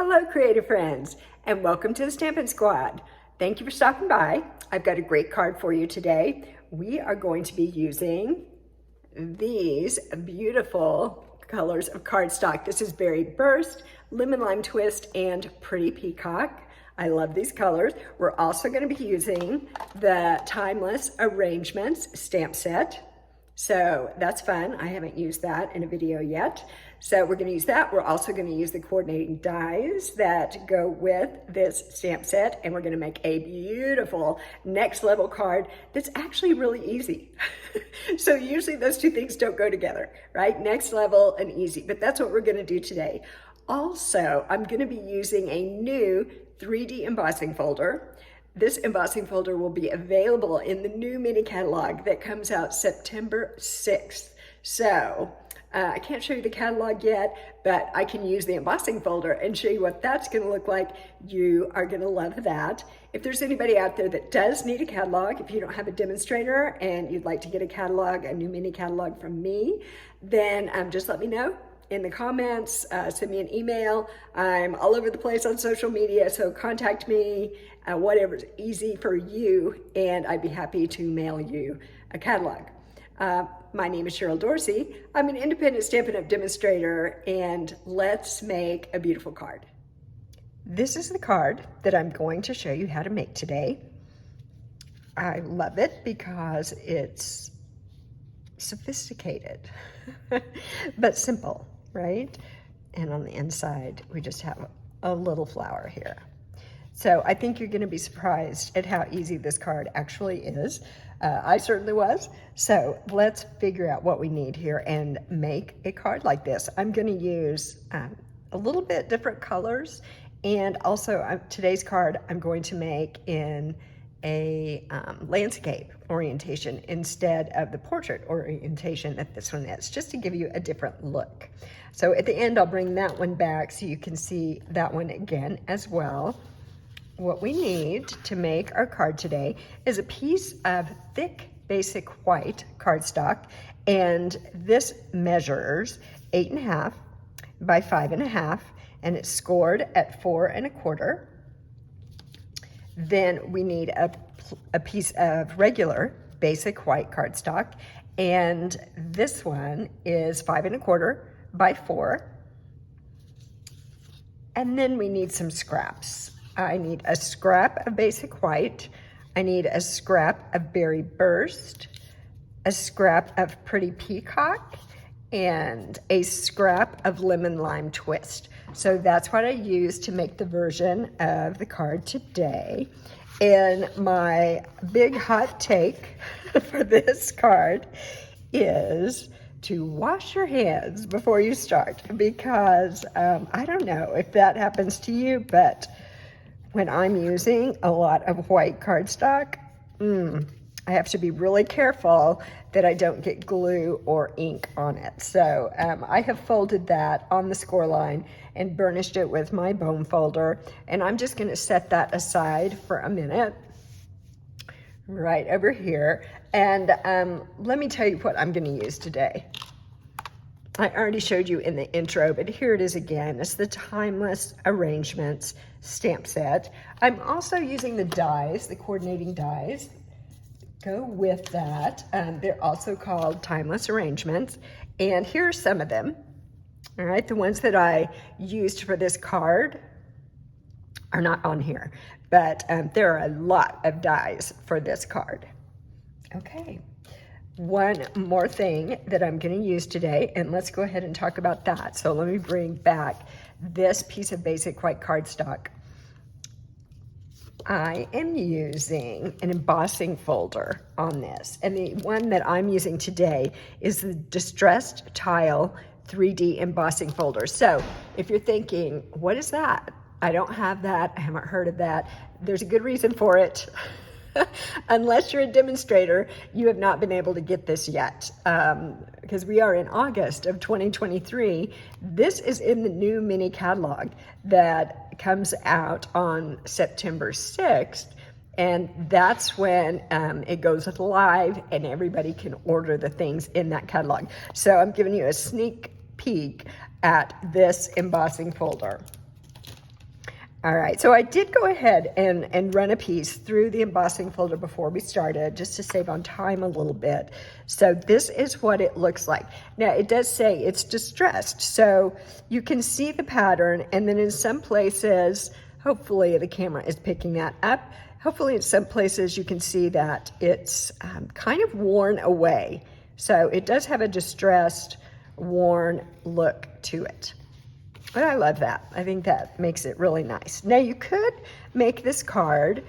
Hello, creative friends, and welcome to the Stampin' Squad. Thank you for stopping by. I've got a great card for you today. We are going to be using these beautiful colors of cardstock. This is Berry Burst, Lemon Lime Twist, and Pretty Peacock. I love these colors. We're also going to be using the Timeless Arrangements stamp set. So that's fun. I haven't used that in a video yet. So we're going to use that. We're also going to use the coordinating dies that go with this stamp set. And we're going to make a beautiful next level card that's actually really easy. So usually those two things don't go together, right? Next level and easy, but that's what we're going to do today. Also, I'm going to be using a new 3D embossing folder. This embossing folder will be available in the new mini catalog that comes out September 6th. So I can't show you the catalog yet, but I can use the embossing folder and show you what that's going to look like. You are going to love that. If there's anybody out there that does need a catalog, if you don't have a demonstrator and you'd like to get a catalog, a new mini catalog from me, then just let me know in the comments, send me an email. I'm all over the place on social media, so contact me, whatever's easy for you, and I'd be happy to mail you a catalog. My name is Cheryl Dorsey. I'm an independent Stampin' Up! Demonstrator, and let's make a beautiful card. This is the card that I'm going to show you how to make today. I love it because it's sophisticated, but simple, right? And on the inside, we just have a little flower here. So I think you're going to be surprised at how easy this card actually is. I certainly was. So let's figure out what we need here and make a card like this. I'm going to use a little bit different colors, and also today's card I'm going to make in a landscape orientation instead of the portrait orientation that this one is, just to give you a different look. So at the end, I'll bring that one back so you can see that one again as well. What we need to make our card today is a piece of thick basic white cardstock, and this measures 8.5 by 5.5, and it's scored at 4 1/4. Then we need a piece of regular basic white cardstock, and this one is 5 1/4 by 4. And then we need some scraps. I need a scrap of basic white. I need a scrap of Berry Burst, a scrap of Pretty Peacock, and a scrap of Lemon Lime Twist. So that's what I use to make the version of the card today. And my big hot take for this card is to wash your hands before you start, because I don't know if that happens to you, but when I'm using a lot of white cardstock, I have to be really careful that I don't get glue or ink on it. So I have folded that on the score line and burnished it with my bone folder, and I'm just going to set that aside for a minute right over here. And let me tell you what I'm going to use today. I already showed you in the intro, but here it is again. It's the Timeless Arrangements stamp set. I'm also using the dies, the coordinating dies, go with that. They're also called Timeless Arrangements, and here are some of them. All right, the ones that I used for this card are not on here, but there are a lot of dies for this card. Okay. One more thing that I'm going to use today, and let's go ahead and talk about that. So let me bring back this piece of basic white cardstock. I am using an embossing folder on this, and the one that I'm using today is the Distressed Tile 3D embossing folder. So if you're thinking, what is that? I don't have that. I haven't heard of that. There's a good reason for it. Unless you're a demonstrator, you have not been able to get this yet, because we are in August of 2023. This is in the new mini catalog that comes out on September 6th, and that's when it goes live and everybody can order the things in that catalog. So I'm giving you a sneak peek at this embossing folder. All right, so I did go ahead and run a piece through the embossing folder before we started, just to save on time a little bit. So this is what it looks like. Now it does say it's distressed, so you can see the pattern, and then in some places, hopefully the camera is picking that up, hopefully in some places you can see that it's kind of worn away. So it does have a distressed, worn look to it. But I love that. I think that makes it really nice. Now you could make this card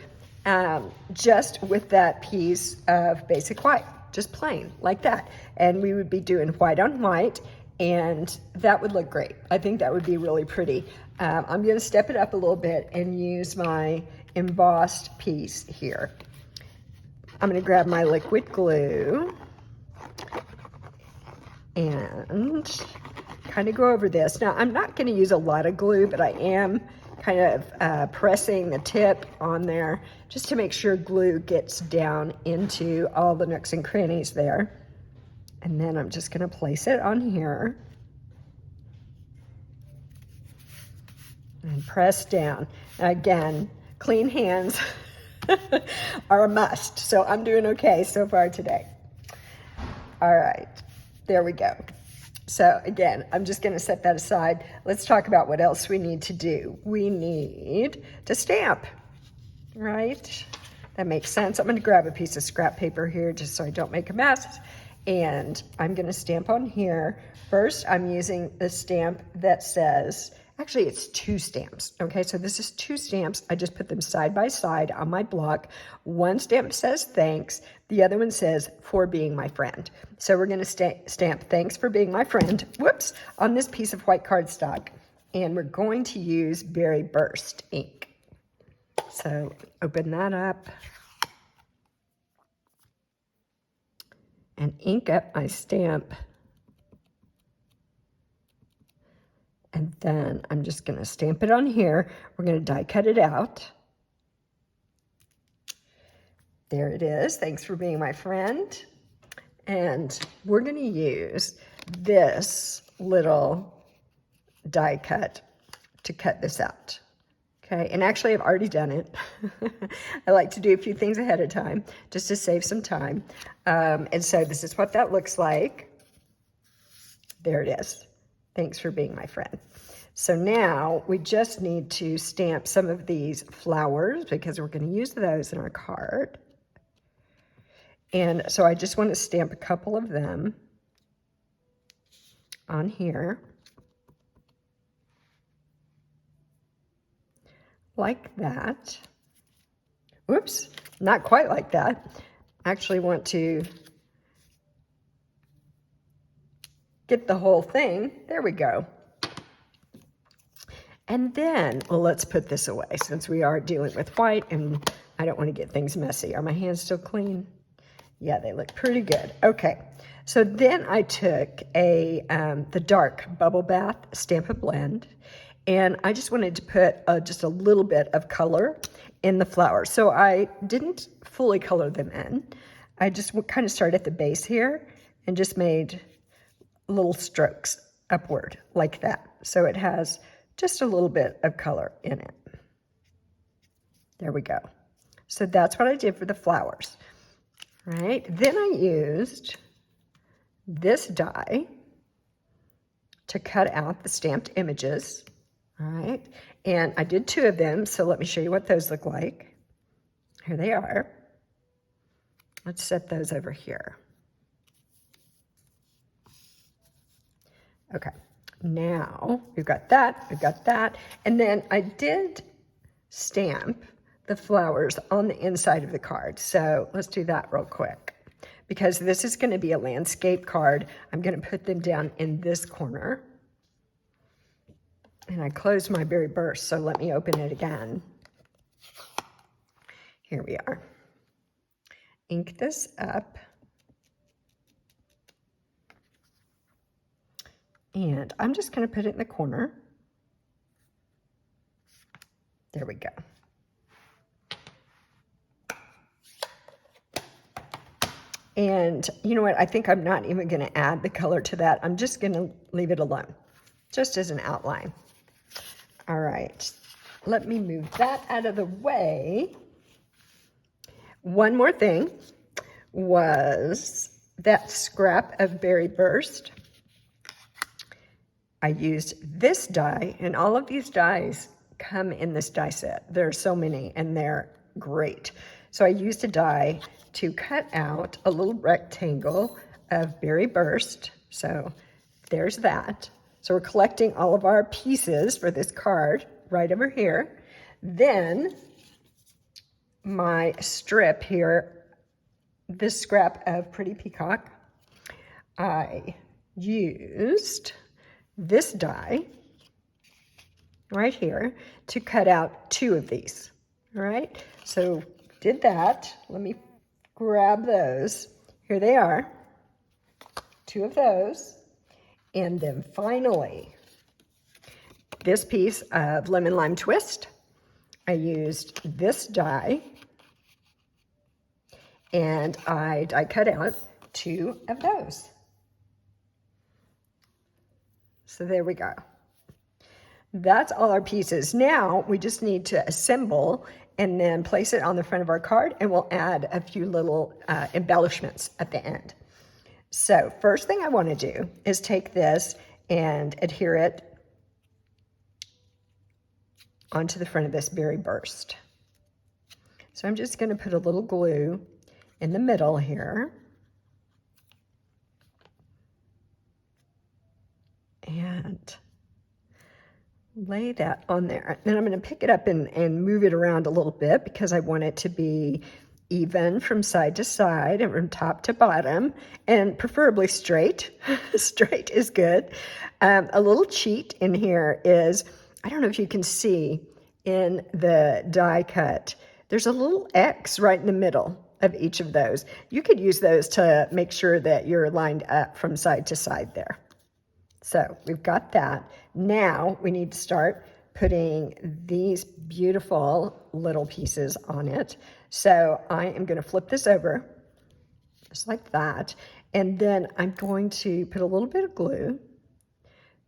just with that piece of basic white, just plain like that. And we would be doing white on white, and that would look great. I think that would be really pretty. I'm gonna step it up a little bit and use my embossed piece here. I'm gonna grab my liquid glue and kind of go over this. Now, I'm not going to use a lot of glue, but I am kind of pressing the tip on there just to make sure glue gets down into all the nooks and crannies there. And then I'm just going to place it on here and press down. Again, clean hands are a must, so I'm doing okay so far today. All right, there we go. So again, I'm just going to set that aside. Let's talk about what else we need to do. We need to stamp, right? That makes sense. I'm going to grab a piece of scrap paper here just so I don't make a mess. And I'm going to stamp on here. First, I'm using the stamp that says, actually it's 2 stamps. Okay, so this is 2 stamps. I just put them side by side on my block. One stamp says thanks. The other one says for being my friend. So we're going to stamp thanks for being my friend, whoops, on this piece of white cardstock. And we're going to use Berry Burst ink. So open that up and ink up my stamp. And then I'm just going to stamp it on here. We're going to die cut it out. There it is. Thanks for being my friend. And we're going to use this little die cut to cut this out. Okay, and actually I've already done it. I like to do a few things ahead of time just to save some time. And so this is what that looks like. There it is. Thanks for being my friend. So now we just need to stamp some of these flowers because we're going to use those in our card. And so I just want to stamp a couple of them on here. Like that. Whoops, not quite like that. I actually want to get the whole thing. There we go. And then, well, let's put this away since we are dealing with white and I don't want to get things messy. Are my hands still clean? Yeah, they look pretty good. Okay, so then I took the dark Bubble Bath Stampin' Blend, and I just wanted to put just a little bit of color in the flowers. So I didn't fully color them in. I just kind of started at the base here and just made little strokes upward like that. So it has just a little bit of color in it. There we go. So that's what I did for the flowers. Right, then I used this die to cut out the stamped images. All right, and I did 2 of them, so let me show you what those look like. Here they are. Let's set those over here. Okay, now we've got that, and then I did stamp the flowers on the inside of the card. So let's do that real quick. Because this is going to be a landscape card, I'm going to put them down in this corner. And I closed my Berry Burst, so let me open it again. Here we are. Ink this up. And I'm just going to put it in the corner. There we go. And you know what? I think I'm not even going to add the color to that. I'm just going to leave it alone, just as an outline. All right. let me move that out of the way. One more thing was that scrap of Berry Burst. I used this die, and all of these dies come in this die set. There are so many, and they're great. So I used a die to cut out a little rectangle of Berry Burst. So there's that. So we're collecting all of our pieces for this card right over here. Then my strip here, this scrap of Pretty Peacock, I used this die right here to cut out 2 of these. All right, so did that. Let me grab those. Here they are, 2 of those. And then finally, this piece of Lemon Lime Twist. I used this die, and I die cut out 2 of those. So there we go. That's all our pieces. Now we just need to assemble and then place it on the front of our card, and we'll add a few little embellishments at the end. So first thing I want to do is take this and adhere it onto the front of this Berry Burst. So I'm just going to put a little glue in the middle here. And lay that on there. Then I'm going to pick it up and move it around a little bit because I want it to be even from side to side and from top to bottom, and preferably straight. Straight is good. A little cheat in here is, I don't know if you can see in the die cut, there's a little X right in the middle of each of those. You could use those to make sure that you're lined up from side to side there. So we've got that. Now we need to start putting these beautiful little pieces on it. So I am going to flip this over just like that. And then I'm going to put a little bit of glue.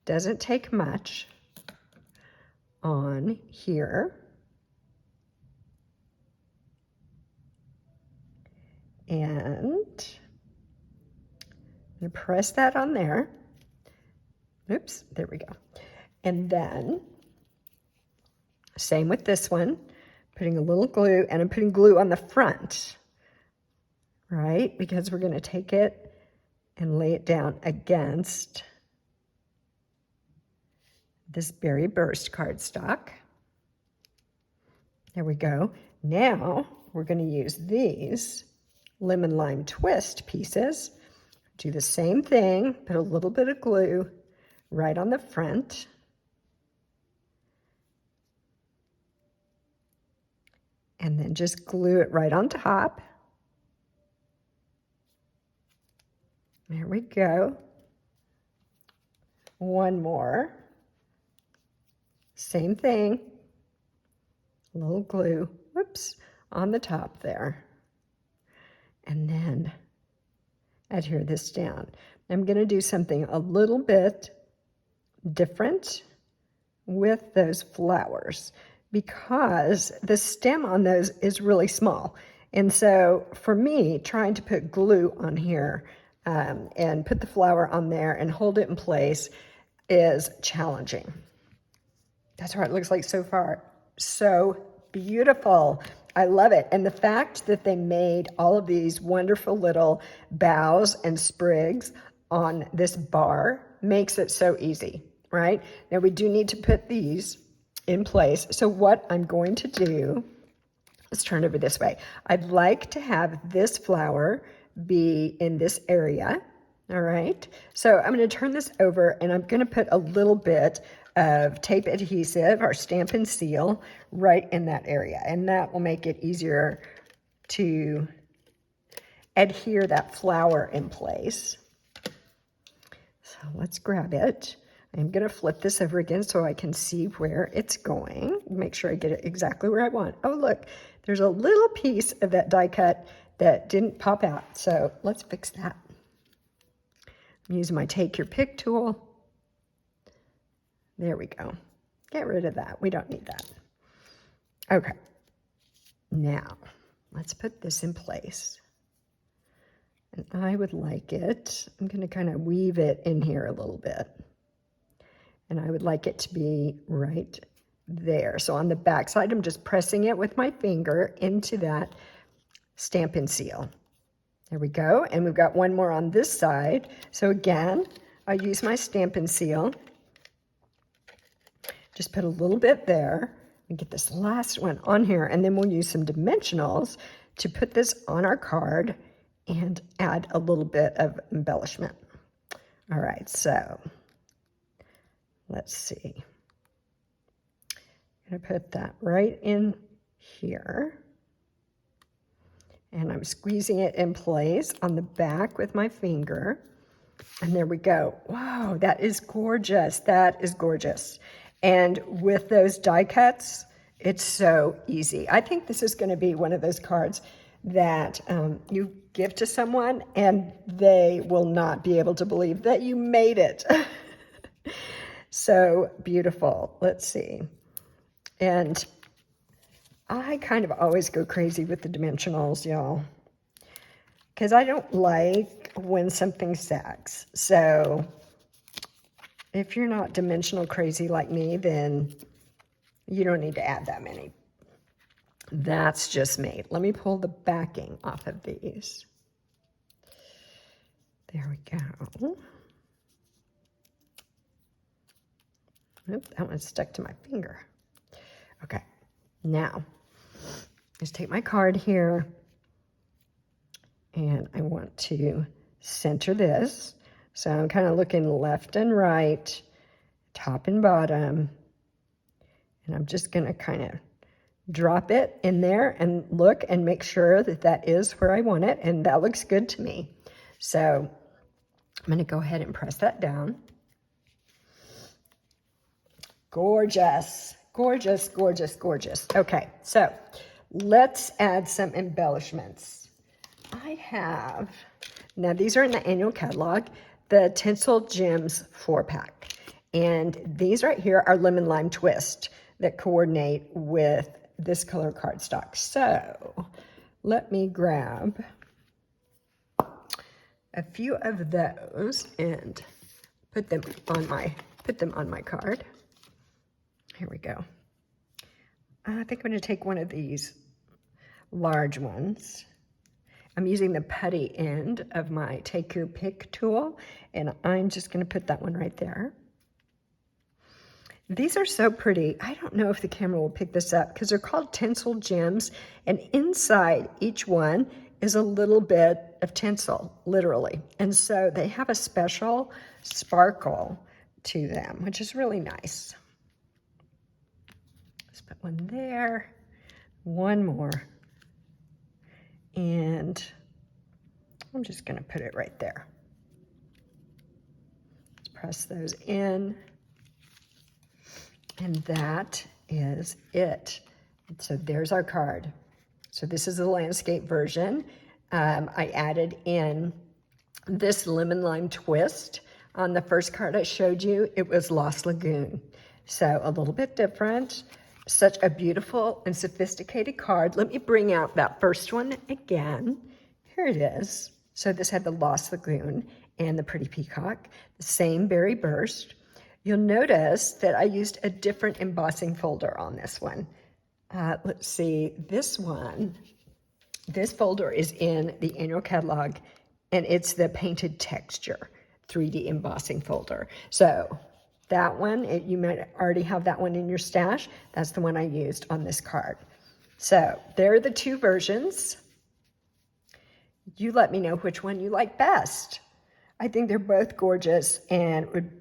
Doesn't take much on here. And I'm going to press that on there. Oops, there we go. And then, same with this one, putting a little glue, and I'm putting glue on the front, right? Because we're going to take it and lay it down against this Berry Burst cardstock. There we go. Now, we're going to use these Lemon Lime Twist pieces. Do the same thing, put a little bit of glue right on the front. And then just glue it right on top. There we go. One more. Same thing. A little glue, whoops, on the top there. And then adhere this down. I'm going to do something a little bit different with those flowers because the stem on those is really small. And so for me, trying to put glue on here and put the flower on there and hold it in place is challenging. That's what it looks like so far. So beautiful. I love it. And the fact that they made all of these wonderful little boughs and sprigs on this bar makes it so easy, right? Now we do need to put these in place. So what I'm going to do, let's turn over this way. I'd like to have this flower be in this area, all right? So I'm going to turn this over and I'm going to put a little bit of tape adhesive, our Stampin' seal, right in that area. And that will make it easier to adhere that flower in place. So let's grab it. I'm going to flip this over again so I can see where it's going. Make sure I get it exactly where I want. Oh, look, there's a little piece of that die cut that didn't pop out. So let's fix that. I'm using my Take Your Pick tool. There we go. Get rid of that. We don't need that. Okay, now let's put this in place. And I would like it, I'm going to kind of weave it in here a little bit. And I would like it to be right there. So on the back side, I'm just pressing it with my finger into that Stampin' seal. There we go. And we've got one more on this side. So again, I use my Stampin' seal. Just put a little bit there and get this last one on here. And then we'll use some dimensionals to put this on our card and add a little bit of embellishment. All right, so let's see. I'm gonna put that right in here. And I'm squeezing it in place on the back with my finger. And there we go. Wow, that is gorgeous. That is gorgeous. And with those die cuts, it's so easy. I think this is gonna be one of those cards that you give to someone and they will not be able to believe that you made it. So beautiful. Let's see. And I kind of always go crazy with the dimensionals, y'all, because I don't like when something sags. So if you're not dimensional crazy like me, then you don't need to add that many. That's just me. Let me pull the backing off of these. There we go. Oop, that one's stuck to my finger. Okay, now, let's take my card here, and I want to center this. So I'm kind of looking left and right, top and bottom, and I'm just going to kind of drop it in there and look and make sure that that is where I want it, and that looks good to me. So I'm going to go ahead and press that down. Gorgeous, gorgeous, gorgeous, gorgeous. Okay, so let's add some embellishments. I have, now these are in the annual catalog, the Tinsel Gems 4-pack. And these right here are lemon lime twist that coordinate with this color cardstock. So let me grab a few of those and put them on my card. Here we go. I think I'm going to take one of these large ones. I'm using the putty end of my Teiku pick tool, and I'm just going to put that one right there. These are so pretty. I don't know if the camera will pick this up because they're called tinsel gems, and inside each one is a little bit of tinsel, literally. And so they have a special sparkle to them, which is really nice. Let's put one there, one more, and I'm just going to put it right there. Let's press those in. And that is it. So there's our card. So this is the landscape version. I added in this lemon lime twist. On the first card I showed you, it was Lost Lagoon. So a little bit different. Such a beautiful and sophisticated card. Let me bring out that first one again. Here it is. So this had the Lost Lagoon and the pretty peacock, the same berry burst. You'll notice that I used a different embossing folder on this one. Let's see, this folder is in the annual catalog, and it's the painted texture 3D embossing folder. So that one, you might already have that one in your stash. That's the one I used on this card. So there are the two versions. You let me know which one you like best. I think they're both gorgeous and would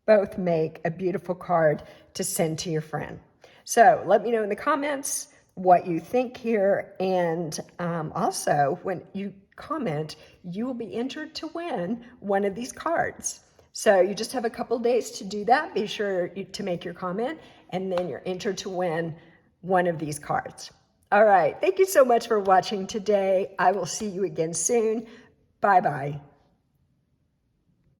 both make a beautiful card to send to your friend. So let me know in the comments what you think here, and also when you comment, you will be entered to win one of these cards. So you just have a couple days to do that. Be sure to make your comment, and then you're entered to win one of these cards. All right, thank you so much for watching today. I will see you again soon. Bye-bye.